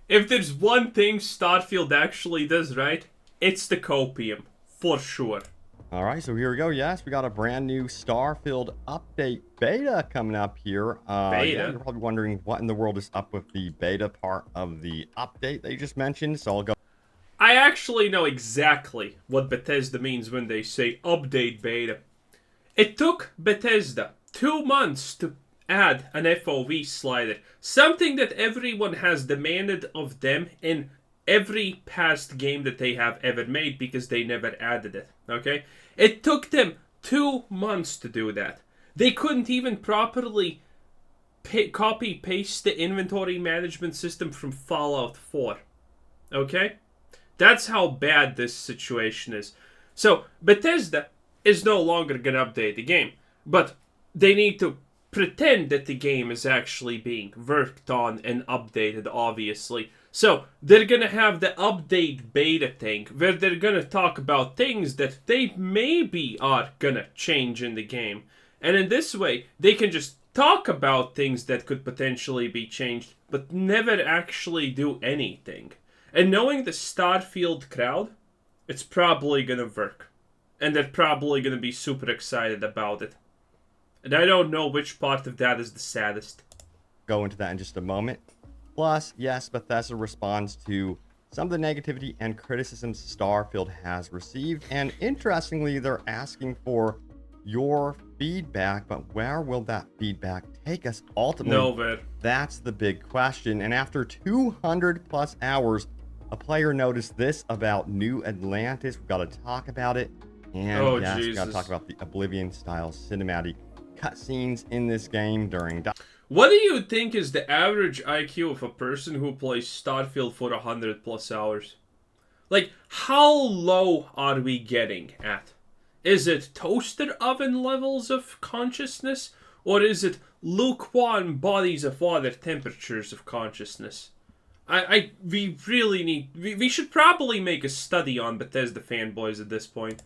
If there's one thing Starfield actually does right, it's the copium. For sure. All right, so here we go. Yes, we got a brand new Starfield update beta coming up here. Yeah, Beta? you're probably wondering what in the world is up with the beta part of the update that you just mentioned. So I'll go. I actually know exactly what Bethesda means when they say update beta. It took Bethesda 2 months to add an FOV slider, something that everyone has demanded of them in every past game that they have ever made because they never added it. Okay? It took them 2 months to do that. They couldn't even properly copy paste the inventory management system from Fallout 4. Okay? That's how bad this situation is. So, Bethesda is no longer going to update the game, but they need to pretend that the game is actually being worked on and updated, obviously. So, they're going to have the update beta thing, where they're going to talk about things that they maybe are going to change in the game. And in this way, they can just talk about things that could potentially be changed, but never actually do anything. And knowing the Starfield crowd, it's probably gonna work. And they're probably gonna be super excited about it. And I don't know which part of that is the saddest. Go into that in just a moment. Plus, yes, Bethesda responds to some of the negativity and criticisms Starfield has received. And interestingly, they're asking for your feedback, but where will that feedback take us ultimately? Nowhere. That's the big question. And after 200 plus hours, a player noticed this about New Atlantis. We've got to talk about it. And yes, we've got to talk about the Oblivion-style cinematic cutscenes in this game during... What do you think is the average IQ of a person who plays Starfield for 100 plus hours? Like, how low are we getting at? Is it toaster oven levels of consciousness? Or is it lukewarm bodies of water temperatures of consciousness? We really need... We should probably make a study on Bethesda fanboys at this point.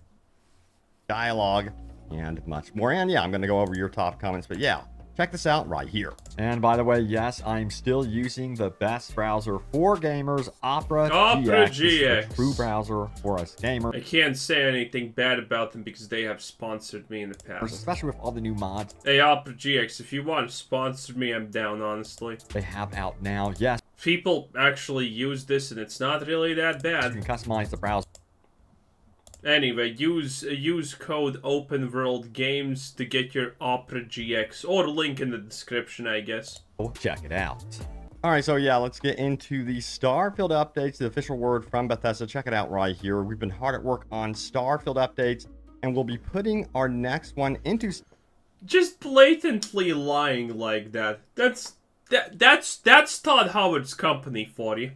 Dialogue and much more. And yeah, I'm going to go over your top comments. But yeah, check this out right here. And by the way, yes, I'm still using the best browser for gamers, Opera GX. The true browser for us gamers. I can't say anything bad about them because they have sponsored me in the past. Especially with all the new mods. Hey, Opera GX, if you want to sponsor me, I'm down, honestly. They have out now, yes. People actually use this and it's not really that bad. You can customize the browser. Anyway, use code OpenWorldGames to get your Opera GX, or link in the description, I guess. Oh, check it out. Alright, so yeah, let's get into the Starfield updates, the official word from Bethesda. Check it out right here. We've been hard at work on Starfield updates, and we'll be putting our next one into... Just blatantly lying like that. That's Todd Howard's company for you.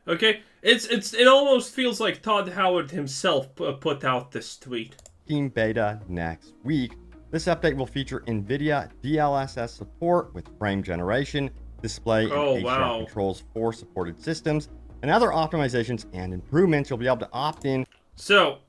Okay? It almost feels like Todd Howard himself put out this tweet. Team beta next week. This update will feature NVIDIA Dlss support with frame generation, display, and HDR controls for supported systems, and other optimizations and improvements. You'll be able to opt in. So,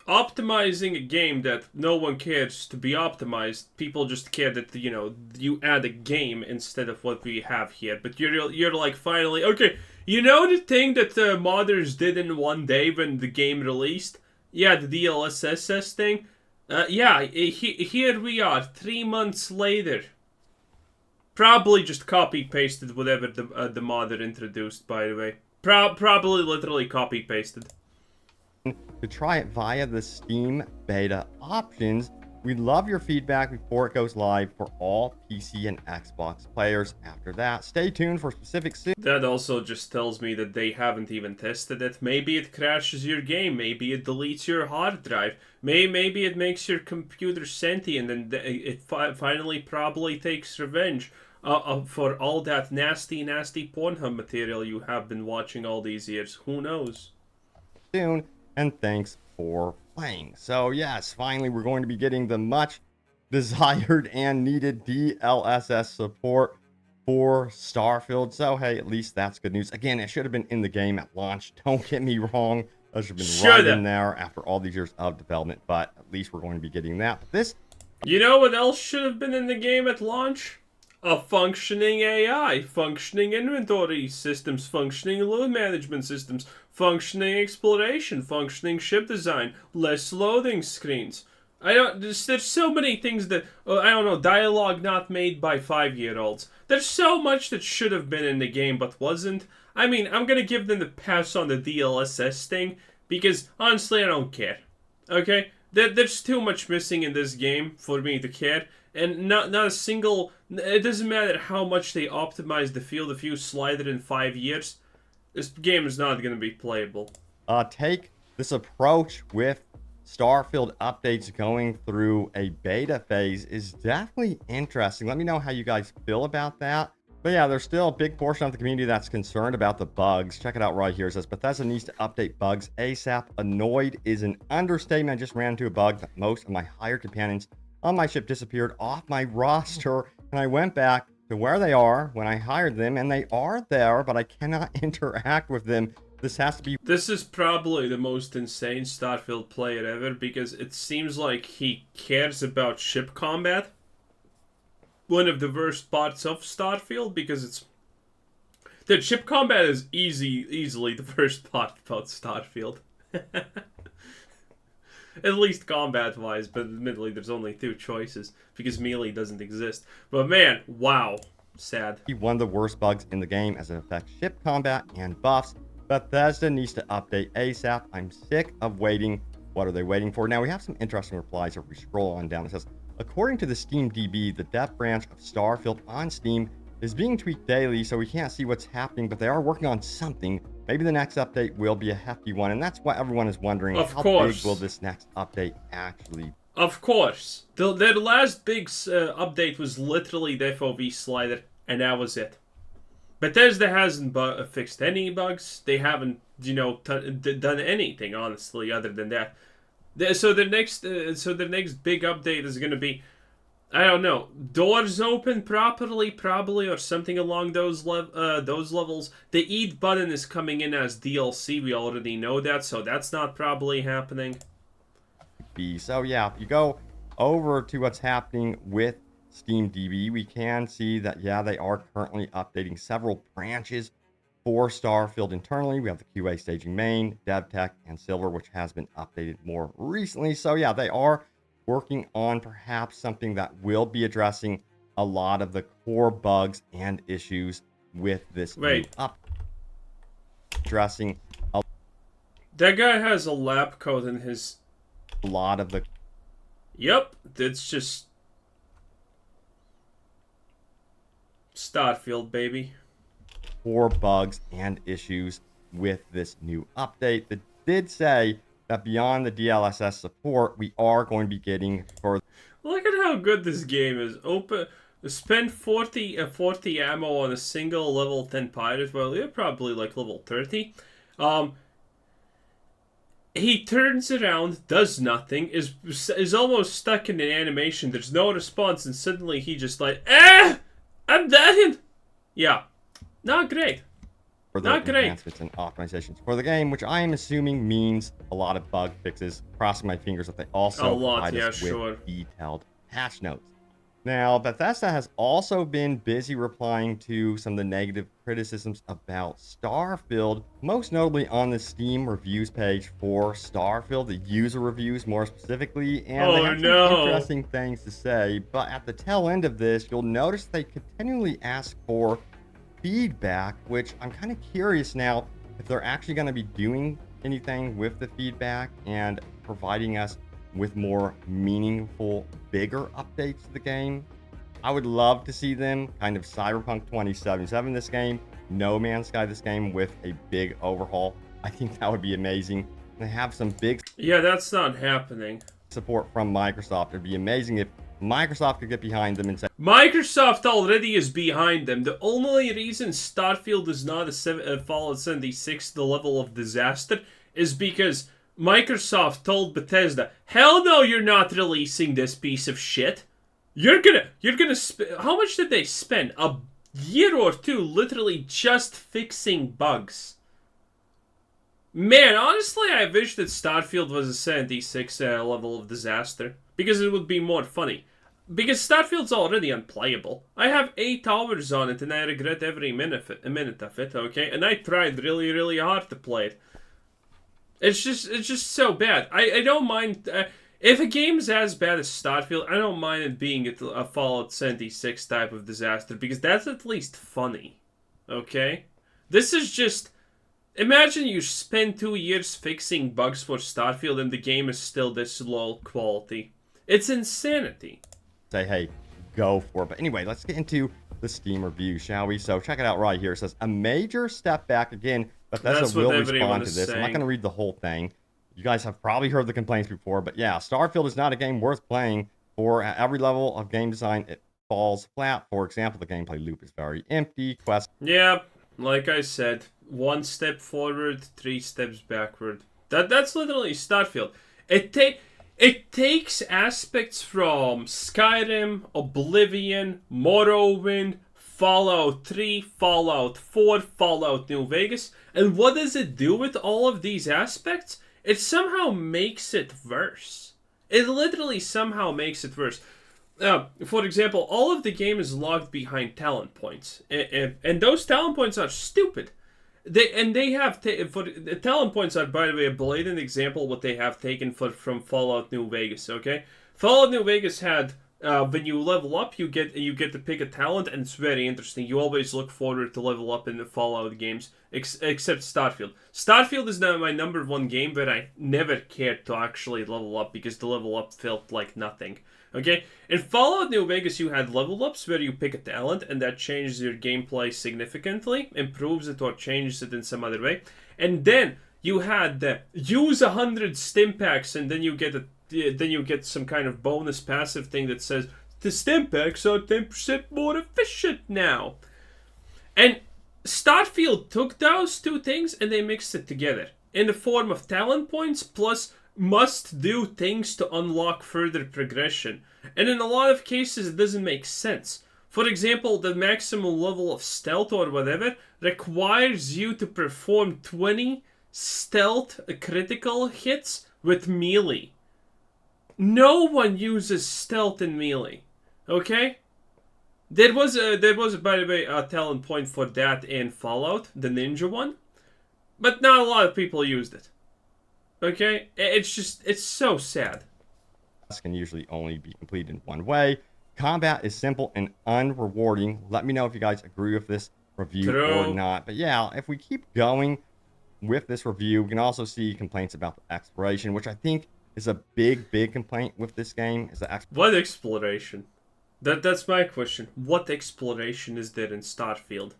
optimizing a game that no one cares to be optimized, people just care that, you know, you add a game instead of what we have here. But you're like, finally, okay, you know the thing that the modders did in one day when the game released? Yeah, the DLSS thing. Yeah, here we are, 3 months later. Probably just copy-pasted whatever the modder introduced, by the way. Probably literally copy-pasted. To try it via the Steam beta options. We'd love your feedback before it goes live for all PC and Xbox players. After that, stay tuned for specifics soon. That also just tells me that they haven't even tested it. Maybe it crashes your game. Maybe it deletes your hard drive. Maybe it makes your computer sentient and it finally probably takes revenge for all that nasty Pornhub material you have been watching all these years. Who knows? Soon. And thanks for playing. So yes, finally we're going to be getting the much desired and needed DLSS support for Starfield. So hey, at least that's good news. Again, it should have been in the game at launch. Don't get me wrong. That should have been right in there after all these years of development. But at least we're going to be getting that. But this... You know what else should have been in the game at launch? A functioning AI, functioning inventory systems, functioning load management systems, functioning exploration, functioning ship design, less loading screens. There's so many things that, I don't know, dialogue not made by 5-year-olds. There's so much that should have been in the game but wasn't. I mean, I'm gonna give them the pass on the Dlss thing, because honestly, I don't care. Okay? There's too much missing in this game for me to care. And not a single... It doesn't matter how much they optimize the field of view slider in 5 years. This game is not going to be playable. Take this approach with Starfield updates going through a beta phase is definitely interesting. Let me know how you guys feel about that. But yeah, there's still a big portion of the community that's concerned about the bugs. Check it out right here. It says, Bethesda needs to update bugs ASAP. Annoyed is an understatement. I just ran into a bug that most of my hired companions on my ship disappeared off my roster. And I went back to where they are when I hired them. And they are there, but I cannot interact with them. This has to be... This is probably the most insane Starfield player ever, because it seems like he cares about ship combat. One of the worst parts of Starfield, because it's... The ship combat is easily the worst part about Starfield. At least combat-wise, but admittedly there's only 2 choices, because melee doesn't exist. But man, wow. Sad. One of the worst bugs in the game as it affects ship combat and buffs. Bethesda needs to update ASAP. I'm sick of waiting. What are they waiting for? Now, we have some interesting replies if we scroll on down. It says, according to the Steam DB, the dev branch of Starfield on Steam is being tweaked daily, so we can't see what's happening, but they are working on something. Maybe the next update will be a hefty one, and that's what everyone is wondering. Of how course. big will this next update actually be? Of course. Their last big update was literally the FOV slider, and that was it. Bethesda hasn't fixed any bugs. They haven't, done anything, honestly, other than that. So the next big update is going to be, I don't know, doors open properly, probably, or something along those levels. The eat button is coming in as DLC. We already know that, so that's not probably happening. So yeah, if you go over to what's happening with Steam DB, we can see that, yeah, they are currently updating several branches for Starfield internally. We have the QA staging main, dev tech, and silver, which has been updated more recently. So yeah, they are working on perhaps something that will be addressing a lot of the core bugs and issues with this new addressing that guy has a lab coat in his... A lot of the... Yep, it's just... Starfield, baby. Core bugs and issues with this new update. That did say that beyond the DLSS support, we are going to be getting further... Look at how good this game is. Spend 40 ammo on a single level 10 pirate. Well, you're probably like level 30. He turns around, does nothing, is almost stuck in an animation. There's no response, and suddenly he just like, I'm dead. Yeah, not great. Not great. Enhancements and optimizations for the game, which I am assuming means a lot of bug fixes. Crossing my fingers that they also provide us with detailed patch notes. Now, Bethesda has also been busy replying to some of the negative criticisms about Starfield, most notably on the Steam reviews page for Starfield, the user reviews more specifically, and they have some interesting things to say. But at the tail end of this, you'll notice they continually ask for feedback, which I'm kind of curious now if they're actually going to be doing anything with the feedback and providing us with more meaningful, bigger updates to the game. I would love to see them kind of Cyberpunk 2077 this game, No Man's Sky this game with a big overhaul. I think that would be amazing. They have some big... Yeah, that's not happening. ...support from Microsoft. It'd be amazing if Microsoft could get behind them and say... Microsoft already is behind them. The only reason Starfield is not a Fallout 76 the level of disaster is because Microsoft told Bethesda, hell no, you're not releasing this piece of shit. You're gonna how much did they spend? A year or 2 literally just fixing bugs. Man, honestly, I wish that Starfield was a 76 level of disaster, because it would be more funny. Because Starfield's already unplayable. I have 8 hours on it and I regret every minute of it, okay? And I tried really, really hard to play it. It's just so bad. I don't mind... if a game's as bad as Starfield, I don't mind it being a Fallout 76 type of disaster, because that's at least funny, okay? This is just... Imagine you spend 2 years fixing bugs for Starfield and the game is still this low quality. It's insanity. Say, hey, go for it. But anyway, let's get into the Steam review, shall we? So check it out right here. It says, a major step back again. Bethesda will respond to this. I'm not going to read the whole thing. You guys have probably heard the complaints before. But yeah, Starfield is not a game worth playing for. At every level of game design, it falls flat. For example, the gameplay loop is very empty. Yeah, like I said, 1 step forward, 3 steps backward. That's literally Starfield. It takes aspects from Skyrim, Oblivion, Morrowind, Fallout 3, Fallout 4, Fallout New Vegas, and what does it do with all of these aspects? It somehow makes it worse. It literally somehow makes it worse. For example, all of the game is locked behind talent points, and those talent points are stupid. The talent points are, by the way, a blatant example what they have taken from Fallout New Vegas. Okay, Fallout New Vegas had when you level up, you get to pick a talent, and it's very interesting. You always look forward to level up in the Fallout games, except Starfield. Starfield is now my #1 game, but I never cared to actually level up because the level up felt like nothing. Okay, in Fallout New Vegas, you had level ups where you pick a talent and that changes your gameplay significantly, improves it or changes it in some other way. And then you had the use 100 stim packs and then you get some kind of bonus passive thing that says the stim packs are 10% more efficient now. And Starfield took those 2 things and they mixed it together in the form of talent points plus must do things to unlock further progression. And in a lot of cases, it doesn't make sense. For example, the maximum level of stealth or whatever requires you to perform 20 stealth critical hits with melee. No one uses stealth in melee. Okay? There was by the way, a talent point for that in Fallout, the ninja one. But not a lot of people used it. Okay? It's so sad. This can usually only be completed in one way. Combat is simple and unrewarding. Let me know if you guys agree with this review or not. But yeah, if we keep going with this review, we can also see complaints about the exploration, which I think is a big complaint with this game. Is the what exploration? That's my question. What exploration is there in Starfield?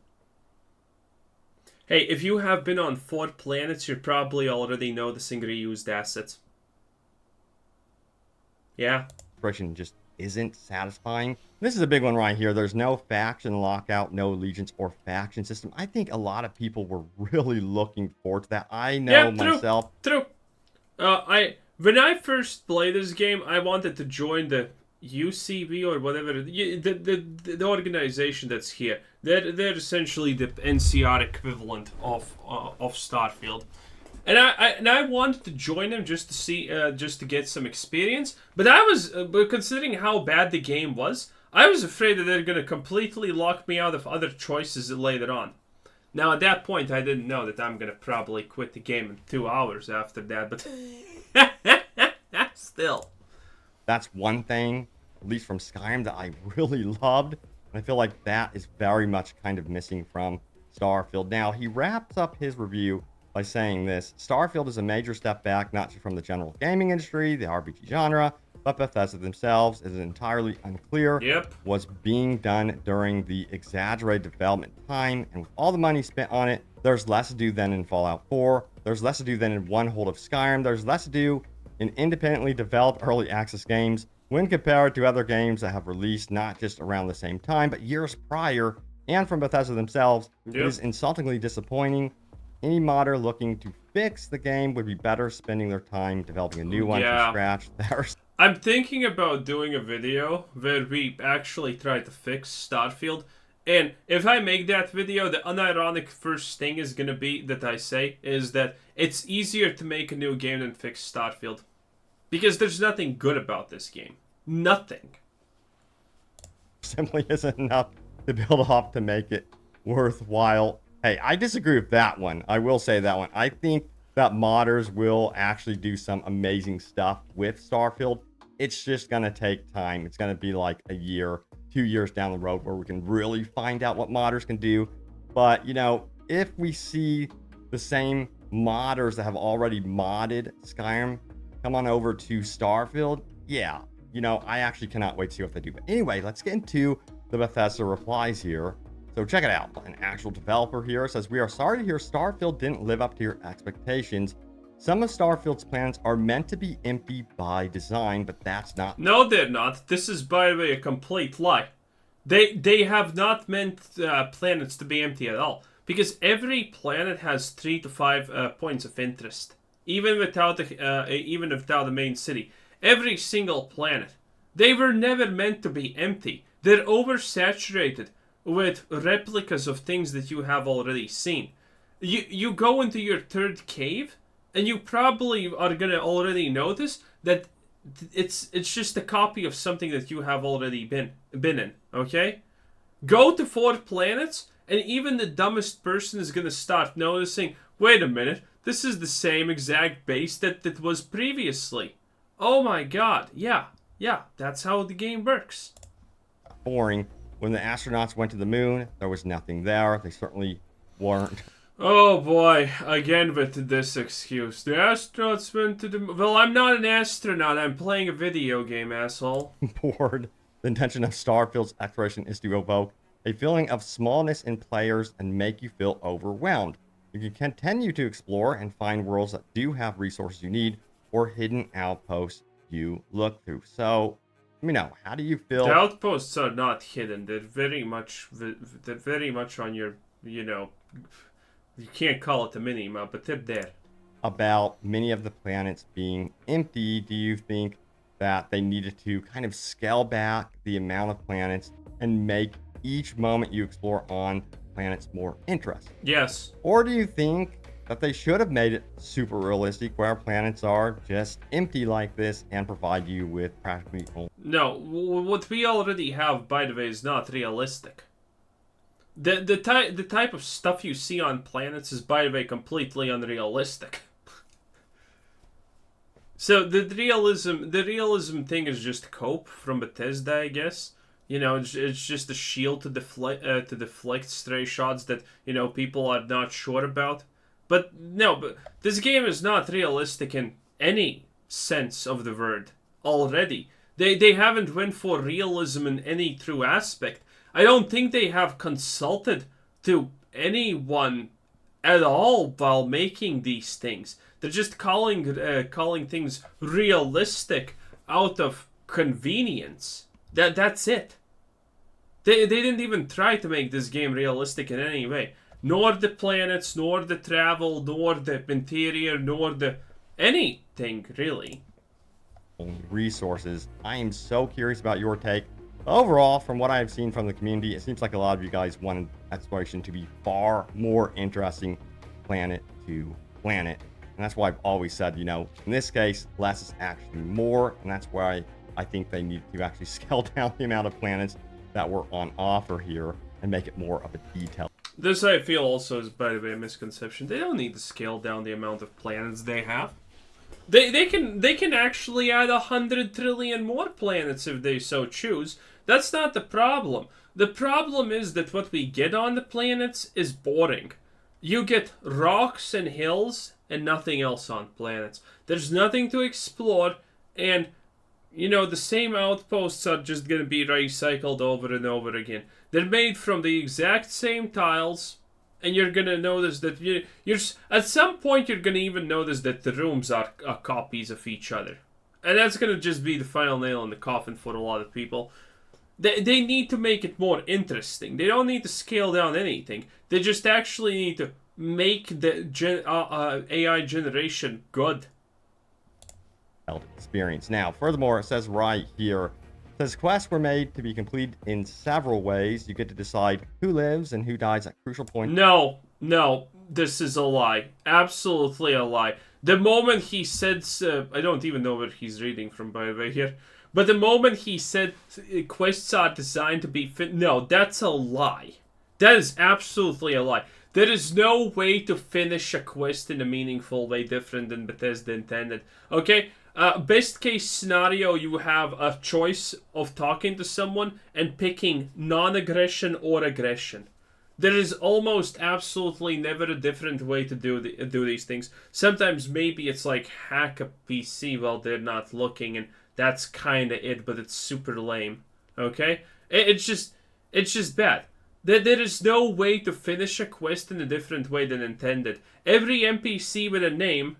Hey, if you have been on 4 planets, you're probably already noticing reused assets. Yeah. Exploration just isn't satisfying. This is a big one right here. There's no faction lockout, no allegiance or faction system. I think a lot of people were really looking forward to that. I know myself. True. When I first played this game, I wanted to join the UCB or whatever, the organization that's here. They're essentially the NCR equivalent of Starfield, and I wanted to join them just to see, just to get some experience. But I was, considering how bad the game was, I was afraid that they're gonna completely lock me out of other choices later on. Now at that point, I didn't know that I'm gonna probably quit the game in 2 hours after that, but still. That's one thing, at least from Skyrim, that I really loved. And I feel like that is very much kind of missing from Starfield. Now, he wraps up his review by saying this: Starfield is a major step back, not just from the general gaming industry, the RPG genre, but Bethesda themselves. It is entirely unclear what's being done during the exaggerated development time. And with all the money spent on it, there's less to do than in Fallout 4. There's less to do than in one hold of Skyrim. There's less to do in independently developed early access games when compared to other games that have released not just around the same time, but years prior, and from Bethesda themselves. It is insultingly disappointing. Any modder looking to fix the game would be better spending their time developing a new one from scratch. I'm thinking about doing a video where we actually try to fix Starfield. And if I make that video, the unironic first thing is going to be that I say is that it's easier to make a new game than fix Starfield. Because there's nothing good about this game. Nothing. simply isn't enough to build off to make it worthwhile. Hey, I disagree with that one. I will say that one. I think that modders will actually do some amazing stuff with Starfield. It's just going to take time. It's going to be like a year, 2 years down the road where we can really find out what modders can do. But, you know, if we see the same modders that have already modded Skyrim come on over to Starfield, yeah, you know, I actually cannot wait to see what they do. But anyway, let's get into the Bethesda replies here. So check it out. An actual developer here says, "We are sorry to hear Starfield didn't live up to your expectations. Some of Starfield's planets are meant to be empty by design, but that's not..." No, they're not. This is, by the way, a complete lie. They have not meant planets to be empty at all. Because every planet has 3 to 5 points of interest. Even without the main city. Every single planet. They were never meant to be empty. They're oversaturated with replicas of things that you have already seen. You go into your third cave, and you probably are gonna already notice that it's just a copy of something that you have already been in. Okay, go to 4 planets, and even the dumbest person is gonna start noticing. Wait a minute, this is the same exact base that was previously. Oh my god, yeah, that's how the game works. Boring. When the astronauts went to the moon, there was nothing there. They certainly weren't. Oh boy, again with this excuse. The astronauts went to the... Well, I'm not an astronaut. I'm playing a video game, asshole. Bored. The intention of Starfield's exploration is to evoke a feeling of smallness in players and make you feel overwhelmed. You can continue to explore and find worlds that do have resources you need or hidden outposts you look through. So, let me know, how do you feel? The outposts are not hidden. They're very much on your, you know, you can't call it a mini-map, but they're there. About many of the planets being empty, do you think that they needed to kind of scale back the amount of planets and make each moment you explore on planets more interesting? Yes. Or do you think that they should have made it super realistic where planets are just empty like this and provide you with practically only... No, what we already have, by the way, is not realistic. The type of stuff you see on planets is, by the way, completely unrealistic. So the realism thing is just cope from Bethesda, I guess. You know, it's just a shield to deflect stray shots that, you know, people are not sure about. But no, but this game is not realistic in any sense of the word already. They haven't went for realism in any true aspect. I don't think they have consulted to anyone at all while making these things. They're just calling things realistic out of convenience. That's it. They didn't even try to make this game realistic in any way. Nor the planets, nor the travel, nor the interior, nor the anything really. Resources. I am so curious about your take. Overall, from what I've seen from the community, it seems like a lot of you guys wanted exploration to be far more interesting planet to planet. And that's why I've always said, you know, in this case, less is actually more. And that's why I think they need to actually scale down the amount of planets that were on offer here and make it more of a detail. This, I feel, also is, by the way, a misconception. They don't need to scale down the amount of planets they have. They can actually add 100 trillion more planets if they so choose. That's not the problem. The problem is that what we get on the planets is boring. You get rocks and hills and nothing else on planets. There's nothing to explore, and you know, the same outposts are just going to be recycled over and over again. They're made from the exact same tiles, and you're going to notice that you're at some point you're going to even notice that the rooms are copies of each other. And that's going to just be the final nail in the coffin for a lot of people. They need to make it more interesting. They don't need to scale down anything. They just actually need to make the AI generation good. Experience. Now, furthermore, it says right here, it says quests were made to be completed in several ways. You get to decide who lives and who dies at crucial points. No, this is a lie. Absolutely a lie. The moment he said, I don't even know where he's reading from, by the way, here. But the moment he said quests are designed to be no, that's a lie. That is absolutely a lie. There is no way to finish a quest in a meaningful way different than Bethesda intended. Okay? Best case scenario, you have a choice of talking to someone and picking non-aggression or aggression. There is almost absolutely never a different way to do these things. Sometimes maybe it's like hack a PC while they're not looking, and that's kind of it, but it's super lame. Okay? It's just bad. There is no way to finish a quest in a different way than intended. Every NPC with a name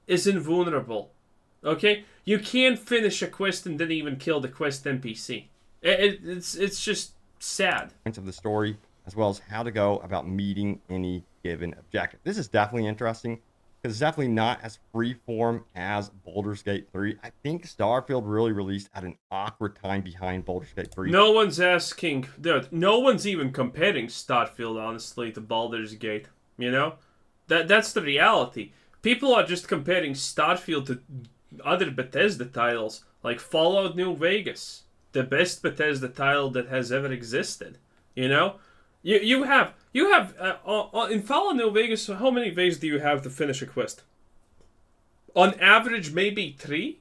is invulnerable. Okay? You can't finish a quest and then even kill the quest NPC. It's just sad. Points of the story, as well as how to go about meeting any given objective. This is definitely interesting because it's definitely not as freeform as Baldur's Gate 3. I think Starfield really released at an awkward time behind Baldur's Gate 3. No one's asking, dude, no one's even comparing Starfield, honestly, to Baldur's Gate. You know? That's the reality. People are just comparing Starfield to other Bethesda titles, like Fallout New Vegas, the best Bethesda title that has ever existed. You know? You have in Fallout New Vegas, how many ways do you have to finish a quest? On average, maybe 3?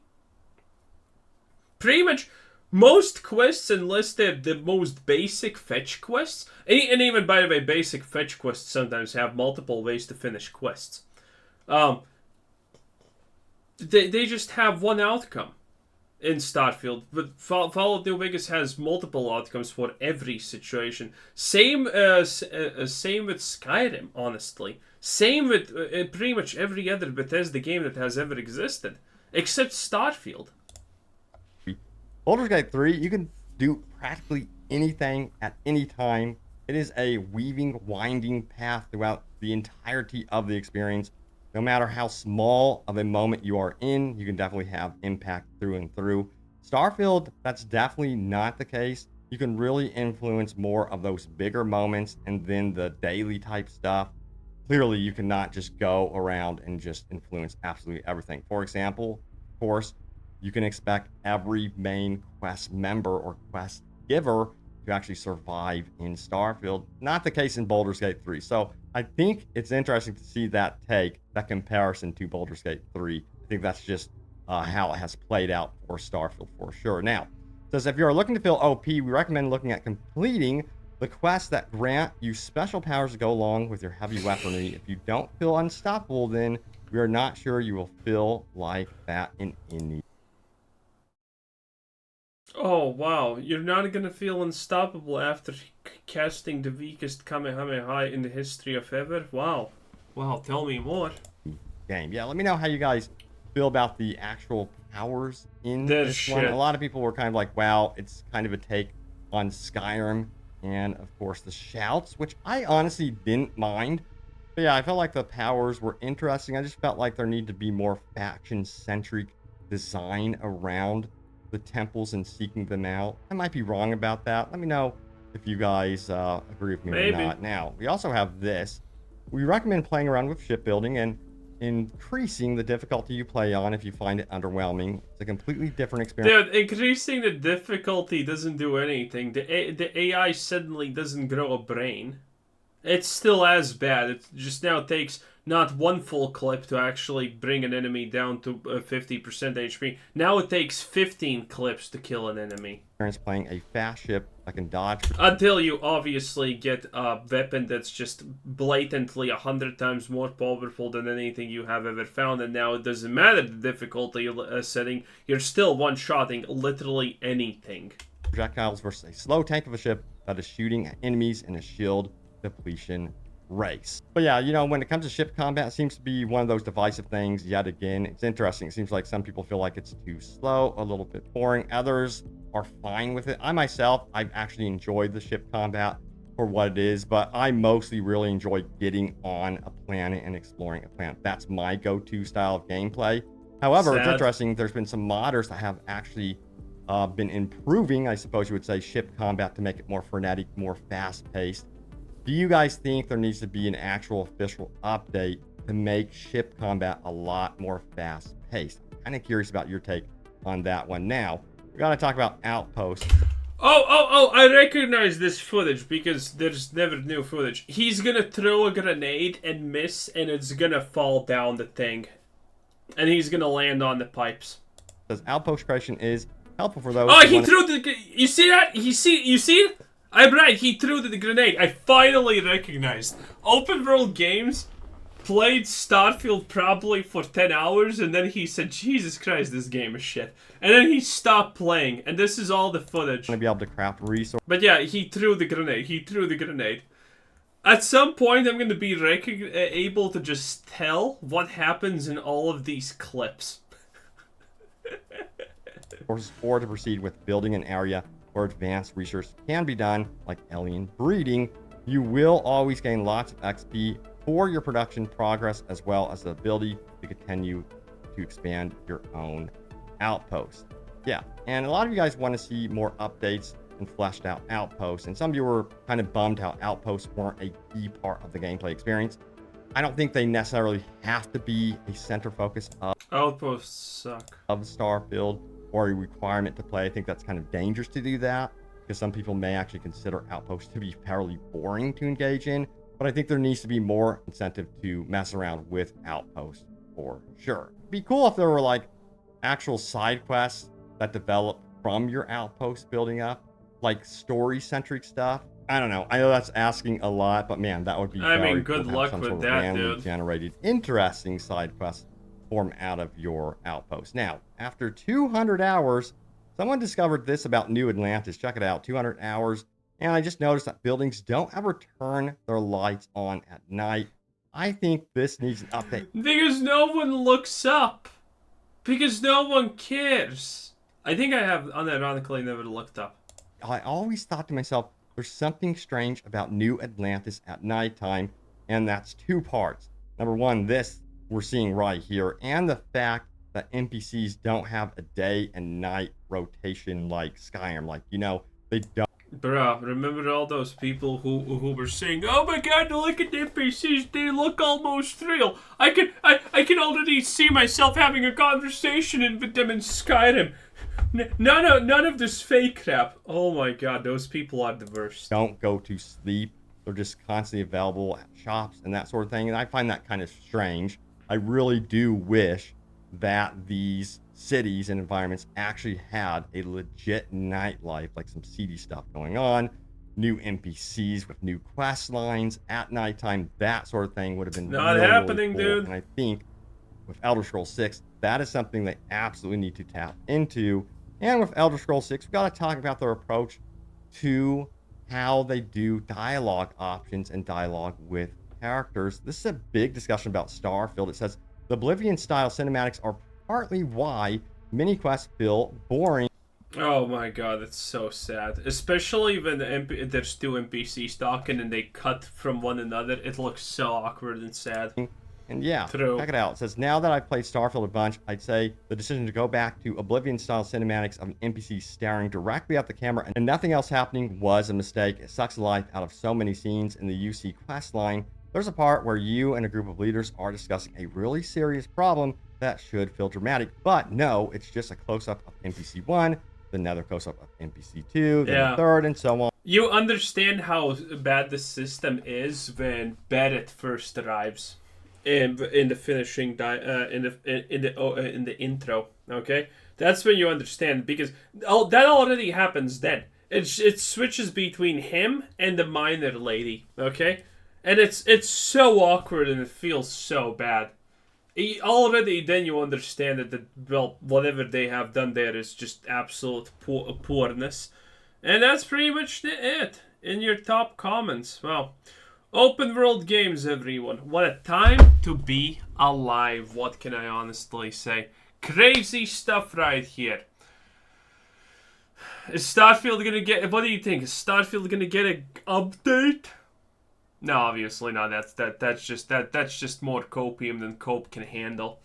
Pretty much most quests, unless they're the most basic fetch quests, and even, by the way, basic fetch quests sometimes have multiple ways to finish quests. They just have one outcome in Starfield, but Fallout New Vegas has multiple outcomes for every situation. Same with Skyrim, honestly. Same with pretty much every other Bethesda game that has ever existed, except Starfield. Baldur's Gate 3, you can do practically anything at any time. It is a weaving, winding path throughout the entirety of the experience. No matter how small of a moment you are in, you can definitely have impact through and through. Starfield, that's definitely not the case. You can really influence more of those bigger moments and then the daily type stuff. Clearly, you cannot just go around and just influence absolutely everything. For example, of course, you can expect every main quest member or quest giver to actually survive in Starfield. Not the case in Baldur's Gate 3. So I think it's interesting to see that comparison to Baldur's Gate 3. I think that's just how it has played out for Starfield for sure. Now, it says if you are looking to feel OP, we recommend looking at completing the quests that grant you special powers to go along with your heavy weaponry. If you don't feel unstoppable, then we are not sure you will feel like that in any. Oh, wow. You're not gonna feel unstoppable after casting the weakest Kamehameha in the history of ever? Wow. Wow, tell me more. Game. Yeah, let me know how you guys feel about the actual powers in this one. A lot of people were kind of like, wow, it's kind of a take on Skyrim. And, of course, the shouts, which I honestly didn't mind. But yeah, I felt like the powers were interesting. I just felt like there needed to be more faction-centric design around the temples and seeking them out. I might be wrong about that. Let me know if you guys agree with me or not. Now, we also have this. We recommend playing around with shipbuilding and increasing the difficulty you play on if you find it underwhelming. It's a completely different experience. Dude, increasing the difficulty doesn't do anything. The AI suddenly doesn't grow a brain. It's still as bad. It just now takes not one full clip to actually bring an enemy down to 50% HP. Now it takes 15 clips to kill an enemy. Playing a fast ship that can dodge. Until you obviously get a weapon that's just blatantly 100 times more powerful than anything you have ever found. And now it doesn't matter the difficulty setting. You're still one-shotting literally anything. Projectiles versus a slow tank of a ship that is shooting at enemies in a shield depletion race. But yeah, you know, when it comes to ship combat, it seems to be one of those divisive things yet again. It's interesting. It seems like some people feel like it's too slow, a little bit boring. Others are fine with it. I myself, I've actually enjoyed the ship combat for what it is, but I mostly really enjoy getting on a planet and exploring a planet. That's my go-to style of gameplay. However, it's interesting. There's been some modders that have actually been improving, I suppose you would say, ship combat to make it more frenetic, more fast-paced. Do you guys think there needs to be an actual official update to make ship combat a lot more fast-paced? I'm kind of curious about your take on that one. Now, we gotta talk about Outpost. Oh, I recognize this footage because there's never new footage. He's gonna throw a grenade and miss, and it's gonna fall down the thing. And he's gonna land on the pipes. Says Outpost creation is helpful for those. Oh, he threw the... You see that? You see it? I'm right, he threw the grenade. I finally recognized. Open world games played Starfield probably for 10 hours, and then he said, Jesus Christ, this game is shit. And then he stopped playing, and this is all the footage. Gonna be able to craft resources. But yeah, he threw the grenade. At some point, I'm gonna be able to just tell what happens in all of these clips. Or to proceed with building an area where advanced research can be done, like alien breeding. You will always gain lots of XP for your production progress, as well as the ability to continue to expand your own outpost. Yeah, and a lot of you guys want to see more updates and fleshed out outposts, and some of you were kind of bummed how outposts weren't a key part of the gameplay experience. I don't think they necessarily have to be a center focus of Outposts suck. Of Starfield or a requirement to play. I think that's kind of dangerous to do that, because some people may actually consider outposts to be fairly boring to engage in. But I think there needs to be more incentive to mess around with outposts for sure. It'd be cool if there were like actual side quests that develop from your outpost building up, like story-centric stuff. I don't know. I know that's asking a lot, but man, that would be I mean, cool good to have luck some with sort of that, randomly dude. generated, interesting side quests form out of your outpost. Now, after 200 hours, someone discovered this about New Atlantis. Check it out, 200 hours. And I just noticed that buildings don't ever turn their lights on at night. I think this needs an update. Because no one looks up. Because no one cares. I think I have unironically never looked up. I always thought to myself, there's something strange about New Atlantis at nighttime, and that's two parts. Number one, this we're seeing right here, and the fact that NPCs don't have a day and night rotation like Skyrim. Like, you know, they don't. Bruh, remember all those people who were saying, "Oh my God, look at the NPCs, they look almost real. I can already see myself having a conversation with them in Skyrim." None of this fake crap. Oh my God, those people are the worst. Don't go to sleep. They're just constantly available at shops and that sort of thing. And I find that kind of strange. I really do wish that these cities and environments actually had a legit nightlife, like some seedy stuff going on, new NPCs with new quest lines at nighttime, that sort of thing would have been not really, happening, really cool. dude. And I think with Elder Scrolls 6, that is something they absolutely need to tap into. And with Elder Scrolls 6, we've got to talk about their approach to how they do dialogue options and dialogue with characters. This is a big discussion about Starfield. It says the Oblivion-style cinematics are partly why many quests feel boring. Oh my God, that's so sad. Especially when there's two NPCs talking and they cut from one another. It looks so awkward and sad. And yeah, True. Check it out. It says, now that I've played Starfield a bunch, I'd say the decision to go back to Oblivion-style cinematics of an NPC staring directly at the camera and nothing else happening was a mistake. It sucks the life out of so many scenes in the UC quest line. There's a part where you and a group of leaders are discussing a really serious problem that should feel dramatic, but no, it's just a close-up of NPC 1, then another close-up of NPC 2, then a third, and so on. You understand how bad the system is when Barrett first arrives in the finishing in the intro. Okay, that's when you understand, because that already happens then. It switches between him and the miner lady. Okay, and it's so awkward and it feels so bad. Already then you understand that well, whatever they have done there is just absolute poorness. And that's pretty much it in your top comments. Well, open world games, everyone. What a time to be alive. What can I honestly say? Crazy stuff right here. Is Starfield gonna get... What do you think? Is Starfield gonna get an update? No, obviously not. That's just more copium than cope can handle.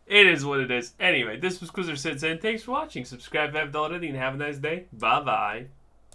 It is what it is. Anyway, this was Quizzer Said, and thanks for watching. Subscribe if you haven't already, and have a nice day. Bye bye.